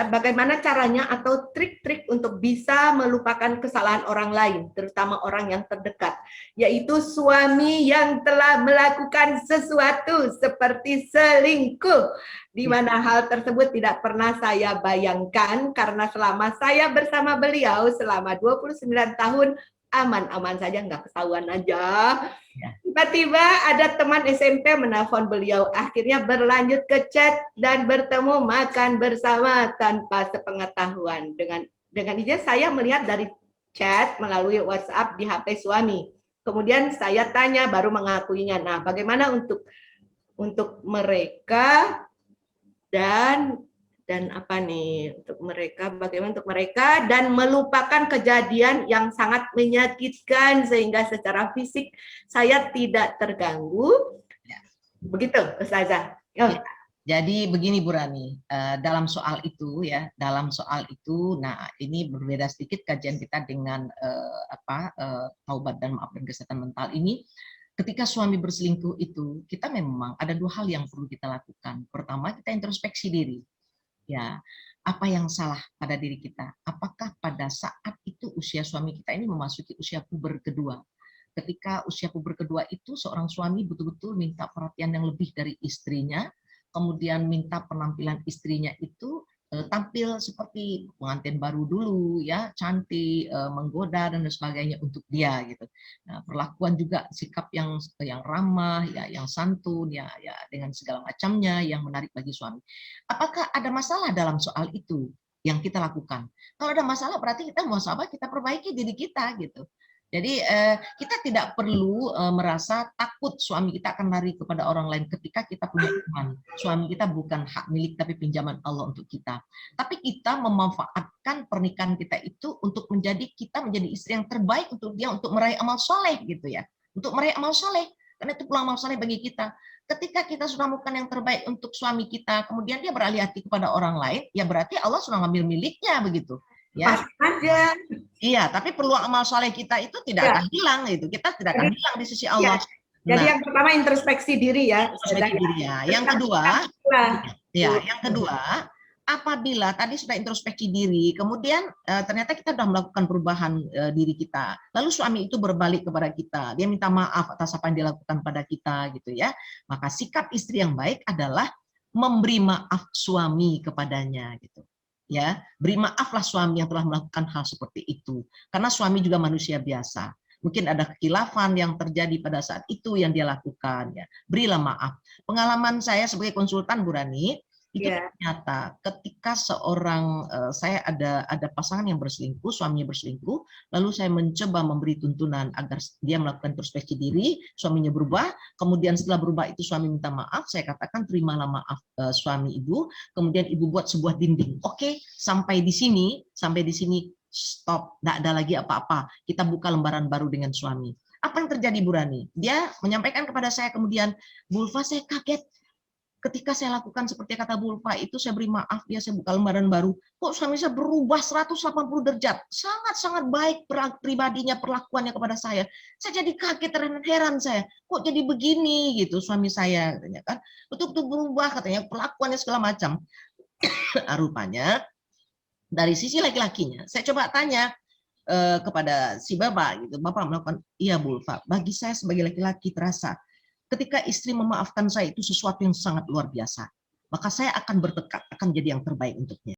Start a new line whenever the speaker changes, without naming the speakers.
Bagaimana caranya atau trik-trik untuk bisa melupakan kesalahan orang lain, terutama orang yang terdekat, yaitu suami yang telah melakukan sesuatu seperti selingkuh, di mana hal tersebut tidak pernah saya bayangkan karena selama saya bersama beliau selama 29 tahun aman-aman saja, nggak ketahuan aja. Tiba-tiba ada teman SMP menelpon beliau, akhirnya berlanjut ke chat dan bertemu makan bersama tanpa sepengetahuan. Dengan izin saya melihat dari chat melalui WhatsApp di HP suami. Kemudian saya tanya, baru mengakuinya. Nah, bagaimana untuk mereka dan apa nih untuk mereka, bagaimana untuk mereka dan melupakan kejadian yang sangat menyakitkan sehingga secara fisik saya tidak terganggu. Begitu, Ustazah.
Jadi begini Bu Rani, dalam soal itu ya, nah ini berbeda sedikit kajian kita dengan taubat dan maaf dan kesehatan mental ini. Ketika suami berselingkuh itu, kita memang ada dua hal yang perlu kita lakukan. Pertama, kita introspeksi diri. Ya, apa yang salah pada diri kita? Apakah pada saat itu usia suami kita ini memasuki usia puber kedua? Ketika usia puber kedua itu seorang suami betul-betul minta perhatian yang lebih dari istrinya, kemudian minta penampilan istrinya itu tampil seperti pengantin baru dulu, ya, cantik, menggoda dan sebagainya untuk dia gitu. Nah, perlakuan juga sikap yang ramah, ya, yang santun, ya, dengan segala macamnya yang menarik bagi suami. Apakah ada masalah dalam soal itu yang kita lakukan? Kalau ada masalah berarti kita mau sabar, kita perbaiki diri kita gitu. Jadi kita tidak perlu merasa takut suami kita akan lari kepada orang lain ketika kita punya iman. Suami kita bukan hak milik tapi pinjaman Allah untuk kita. Tapi kita memanfaatkan pernikahan kita itu untuk menjadi istri yang terbaik untuk dia, untuk meraih amal soleh gitu ya. Untuk meraih amal soleh. Karena itu pulang amal soleh bagi kita. Ketika kita sudah melakukan yang terbaik untuk suami kita, kemudian dia beralih hati kepada orang lain, ya berarti Allah sudah ngambil miliknya begitu. Ya.
Aja.
Iya, tapi peluang amal soleh kita itu tidak akan hilang gitu. Kita tidak akan hilang di sisi Allah.
Jadi yang pertama introspeksi diri ya.
Introspeksi diri ya. Yang kedua, apabila tadi sudah introspeksi diri, kemudian ternyata kita sudah melakukan perubahan diri kita, lalu suami itu berbalik kepada kita, dia minta maaf atas apa yang dilakukan pada kita gitu ya. Maka sikap istri yang baik adalah memberi maaf suami kepadanya gitu. Ya, beri maaflah suami yang telah melakukan hal seperti itu, karena suami juga manusia biasa, mungkin ada kekhilafan yang terjadi pada saat itu yang dia lakukan, ya berilah maaf. Pengalaman saya sebagai konsultan Bu Rani itu ternyata ketika saya ada pasangan yang berselingkuh, suaminya berselingkuh, lalu saya mencoba memberi tuntunan agar dia melakukan introspeksi diri, suaminya berubah, kemudian setelah berubah itu suami minta maaf, saya katakan terimalah maaf suami ibu, kemudian ibu buat sebuah dinding. Oke, sampai di sini stop, tidak ada lagi apa-apa, kita buka lembaran baru dengan suami. Apa yang terjadi Bu Rani? Dia menyampaikan kepada saya kemudian, Bu Ulfa, saya kaget ketika saya lakukan seperti kata Bu Ulfa itu, saya beri maaf, saya buka lembaran baru, kok suami saya berubah 180 derajat, sangat-sangat baik pribadinya, perlakuannya kepada saya jadi kaget dan heran saya, kok jadi begini gitu suami saya, katanya kan, betul-betul berubah katanya, perlakuannya segala macam. Rupanya dari sisi laki-lakinya, saya coba tanya kepada si bapak gitu, bapak melakukan, iya Bu Ulfa, bagi saya sebagai laki-laki terasa ketika istri memaafkan saya itu sesuatu yang sangat luar biasa, maka saya akan bertekad akan jadi yang terbaik untuknya.